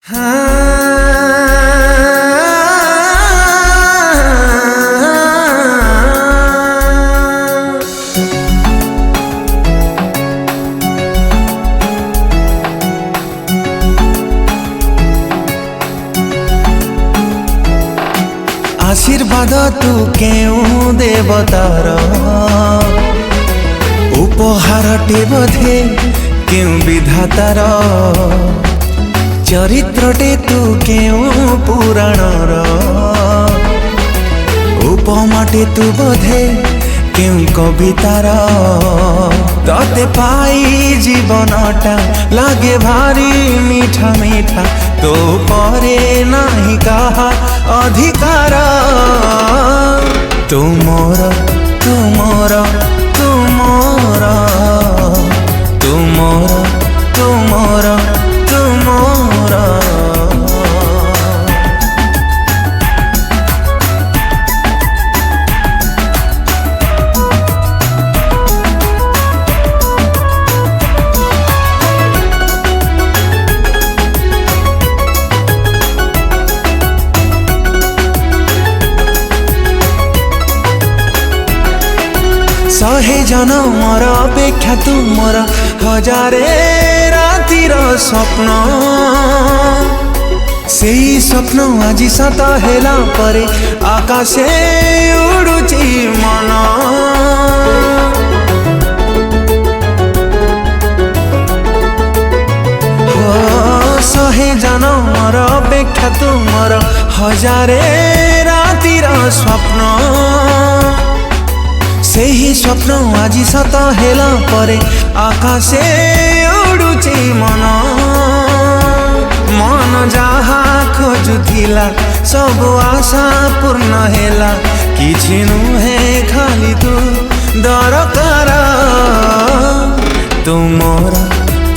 आशीर्वाद तू केउँ देवतार उपहारटे बोधे केउँ विधातार चरित्रटे तू केउँ पुराणर उपमाटे तू बोधे केउँ कवितार तते पाई जीवनटा लागे भारी मीठा मीठा तो परे नाही कहा अधिकार तुमोर तुमोर तुमोर तुमोर तुमोर तुमोर शहे जनमर अपेक्षा तुमर हजारे रातिर स्वप्न सेही स्वप्न आज सत हेला परे आकाशे उडुची मन शहे जनमर अपेक्षा तुमर हजारे रातिर स्वप्न सेही स्वप्न आज सत हेला परे आकाशे उडुची मन मन जहा खोजुथिला सब आशा पूर्ण हेला किछि नुहे खाली तू दरकार तुमोर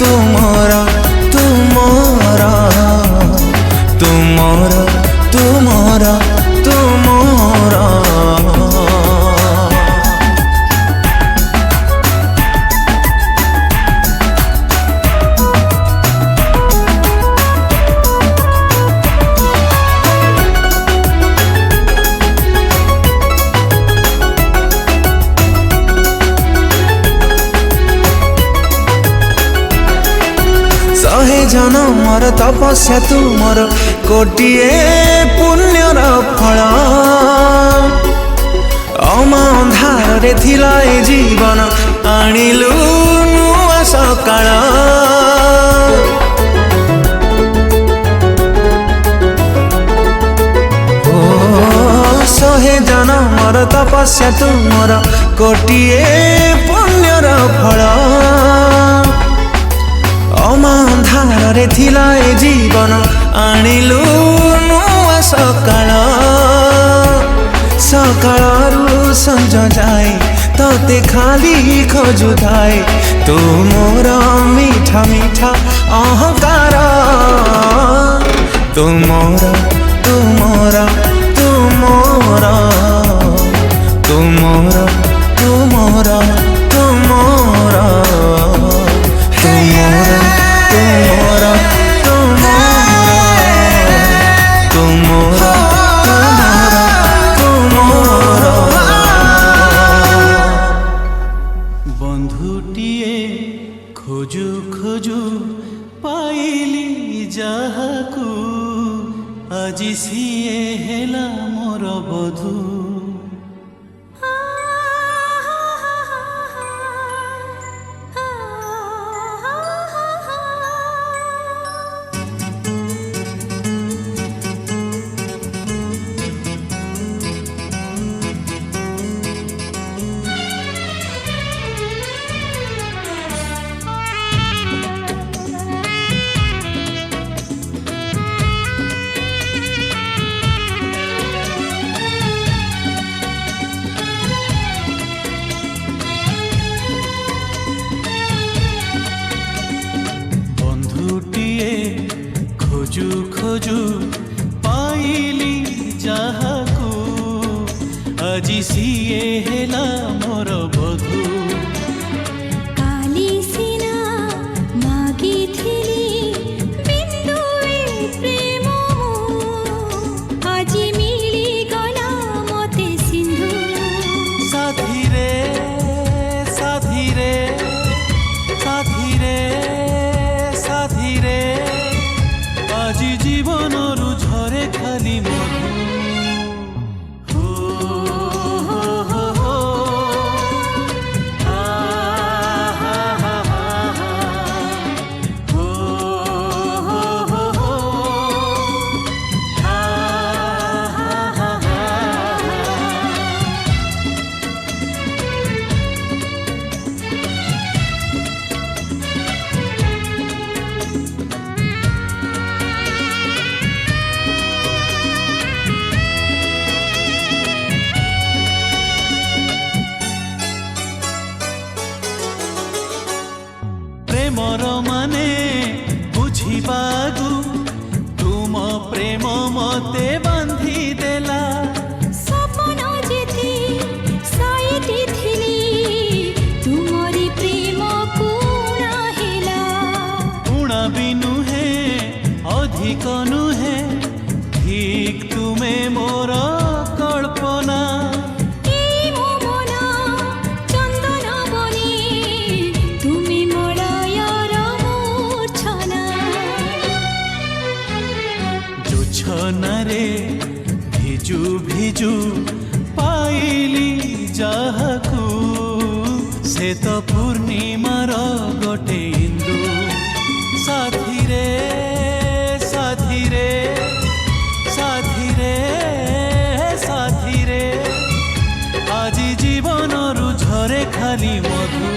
तुमोर तुमोर तुमोर तुमोर तुमोर शहे जनमर तपस्या तुमर कोटिए पुण्यर फल अमांधारे थिला ए जीवन आनिलु नुआ सकाळ शहे जनमर तपस्या तुमर कोटिए पुण्यर फल अमांधारे थिला ए जीवन आनिलु नुआ सकाळ सकाळरू संज जाए तते खाली खोजुथाए तू मोर मीठा मीठा अहंकार तुमोर तुमोर तुमोर तुमोर तुमोर तुमोर बंधुटिए खोजु खोजु पाइली जाहाकू আজি सिए हेला मोर बधू खोजु खोजु पाइली जाहाकू আজি सिए हेला मोर बधू काली सिना मागी थिली बिंदुए আজি জীবনରୁ ঝরে খালি মধু হো হো হো হো আ হা হা হা হো হো হো হো আ হা হা হা প্রেমর মানে বুঝিবাগু তুম প্রেম মতে বান্ধি দেলা সপন যেতি সাইটি থিলি তুমরি প্রেম কুণা হেলা উণা বি নুহে অধিক নুহে ঠিক তুমে মোর কল্পনা এই মো মন চন্দন বনে তুমি মলয়র মূর্ছনা জোছনারে ভিজু ভিজু পাইলি যাহাকু সে তো পূর্ণিমার গোটে ইন্দু সাথীরে সাথীরে সাথীরে সাথীরে আজি জীবনରୁ ঝরে খালি মধু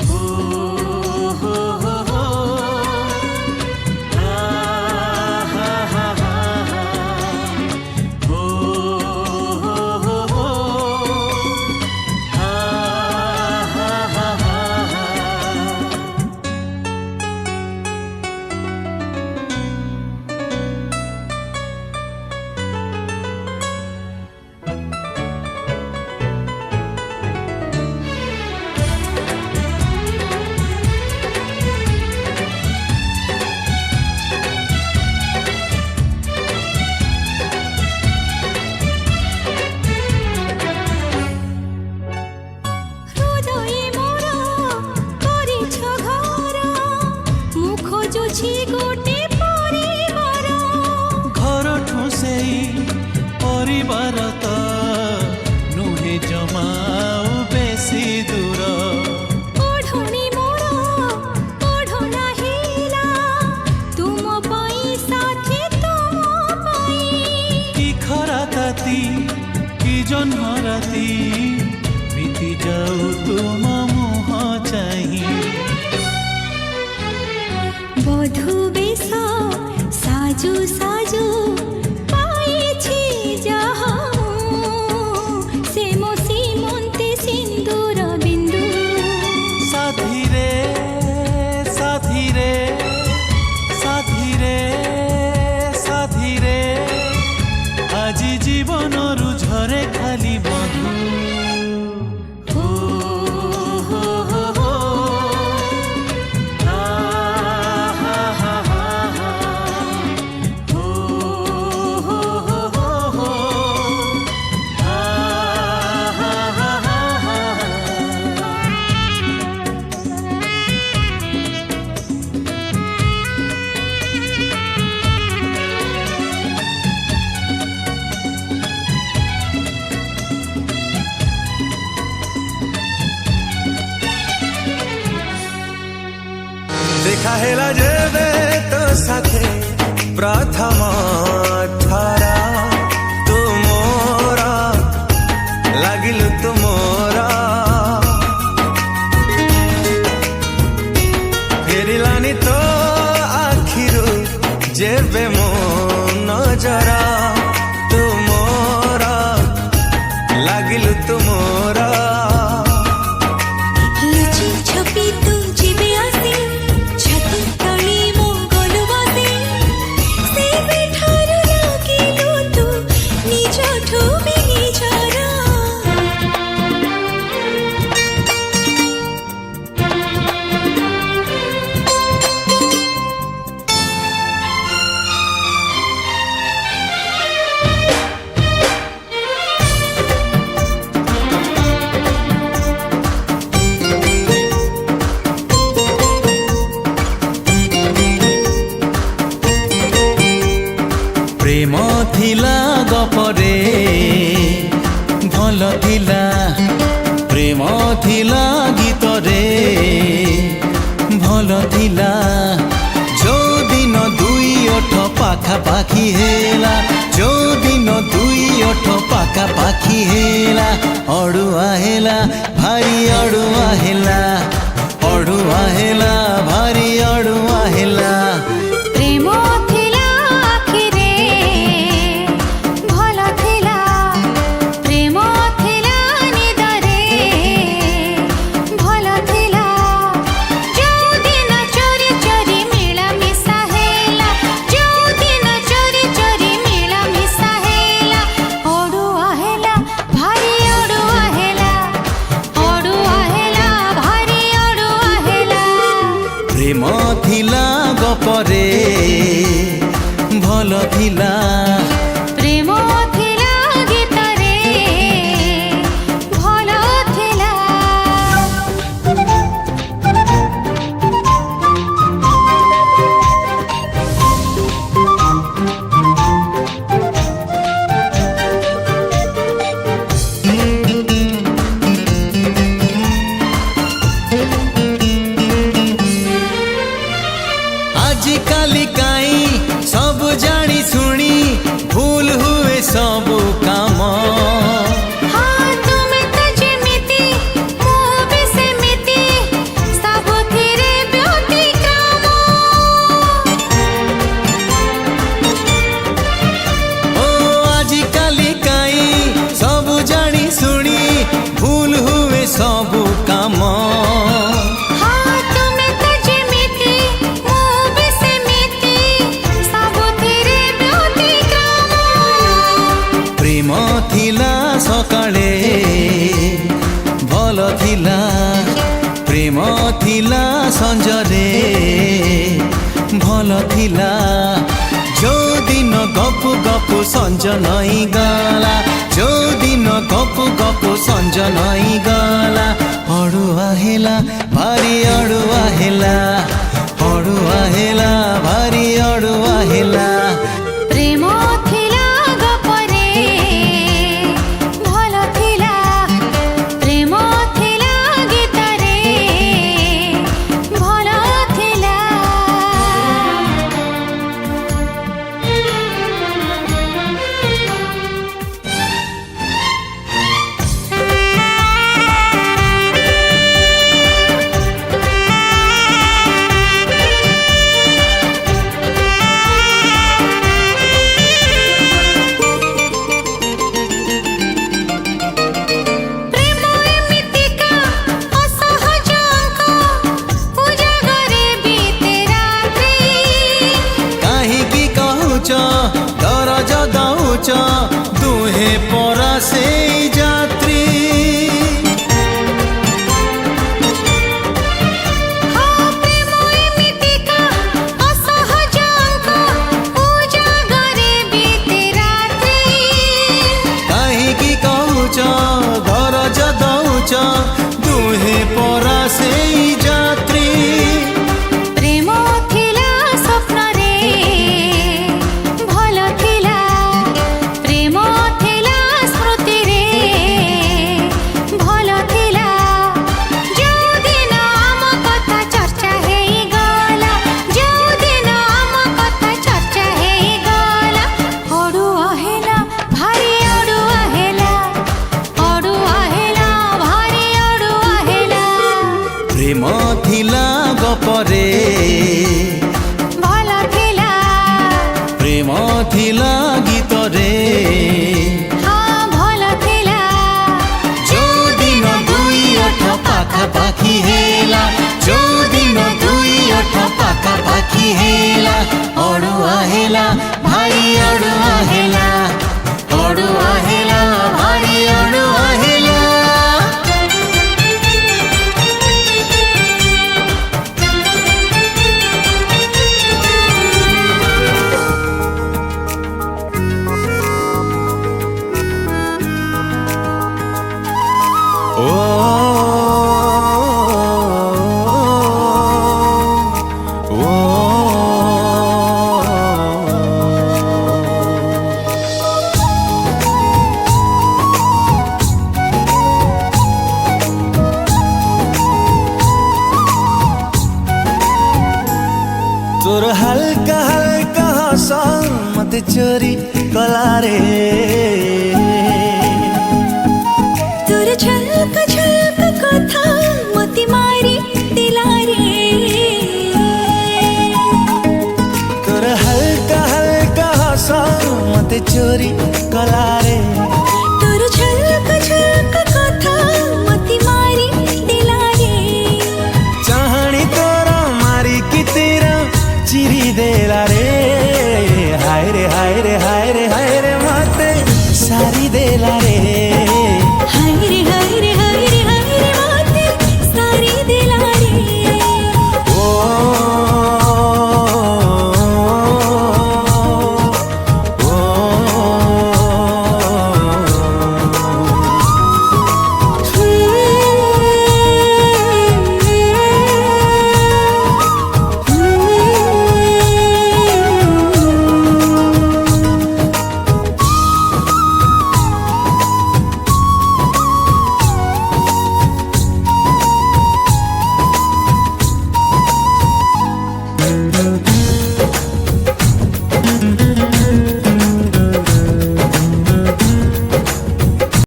হো হো হো হো আ হা হা হা হো হো হো হো আ হা হা হা হৃদয়ে মোর করিছ ঘর মুখ জুছি গোটে পরিবার ঘরঠু সেই পরিবার তো নুহে জমাও বেশি দূর ওঢ়ণী মোর ওঢ়না হেলা তুম পাই সাথী তুম পাই কি খরা তাতি কি জহ্ন রাতি বিতি যাও তুম মুহ চাহি বধূ বেশ সাজু সাজু পাইছি যাহা সে মো সীমন্তে সিন্দুর বিন্দু সাথীরে সাথীরে সাথীরে সাথীরে আজি জীবনରୁ ঝরে খালি মধু হো হো হো হো আ হা হা হা হো হো হো হো হো আ হা হা হা দেখা হেলা যেবে তো সাথে প্রথম থর তুমোর লাগিলু তুমোর ফেরিলানি তো আখিরু যেবে মো নজর তুমোর লাগিলু তুমোর লুচি ছপি তু জিবে আসি ছতি তলি মো গলু বাসি সে বেঠারু লাগিলু তু নিজ ঠুবি নিজর थिला गपरे भल थिला प्रेम थिला गीतरे भल थिला जो दिन दुई ओठ पाखापाखी हेला जो दिन दुई ओठ पाखापाखी हेला अड़ुआ हेला भारी अड़ुआ हेला अड़ुआ हेला भारी अड़ुआ हेला प्रेम थिला आखिरे भल थिला प्रेम थिला निदरे भल थिला जो दिन चोरी चोरी मिला मिसा हेला जो दिन चोरी चोरी मिला मिसा हेला अड़ुआ हेला भारी अड़ुआ हेला भारी अड़ुआ हेला प्रेम थिला गपरे भल थिला प्रेम थिला गीतरे भल थिला आजी काली काई सब जानी सुनी भूल हुए सब काम हाँ तुम तो जेमिति मु भी सेमिति सबुथिरे व्यतिक्रम ओ आजी काली काई सब जानी सुनी भूल हुए सब काम हाँ तुम तो जेमिति मु भी सेमिति सबुथिरे व्यतिक्रम प्रेम थिला सकाळे भल थिला प्रेम थिला संजरे भल थिला जो दिन गप गप संज नई गला जो दिन गप गप संज नई गला अड़ुआ हेला भारी अड़ुआ हेला अड़ुआ हेला भारी अड़ुआ हेला प्रेम थिला गपरे भल थिला प्रेम थिला गीतरे भल थिला प्रेम एमितिका असहज अंक उजागरे बीते रात्रि काहीकि कहुच दरज दउच दुहे परा से जात्री हाँ प्रेम एमितिका असहज अंक उजागरे बीते रात्रि काहीकि कहुच दरज दउच दुहे परा से जात्री प्रेम थिला स्वप्नरे भल थिला प्रेम थिला स्मृतिरे भल थिला जो दिन आम कथा चर्चा हेई गला जो दिन आम कथा चर्चा हेई गला अड़ुआ हेला भारी अड़ुआ हेला भारी अड़ुआ हेला प्रेम थिला गपरे भल थिला प्रेम थिला गीतरे हाँ भल थिला जो दिन दुई ओठ पाखापाखी हेला जो दिन दुई ओठ पाखापाखी हेला अड़ुआ हेला भारी अड़ुआ हेला अड़ुआ हेला भारी अड़ुआ हेला ओ मते चोरी कलारे तोर झलक झलक कथा मती मारी दिलारे तोर हल्का हल्का हस मते चोरी कलारे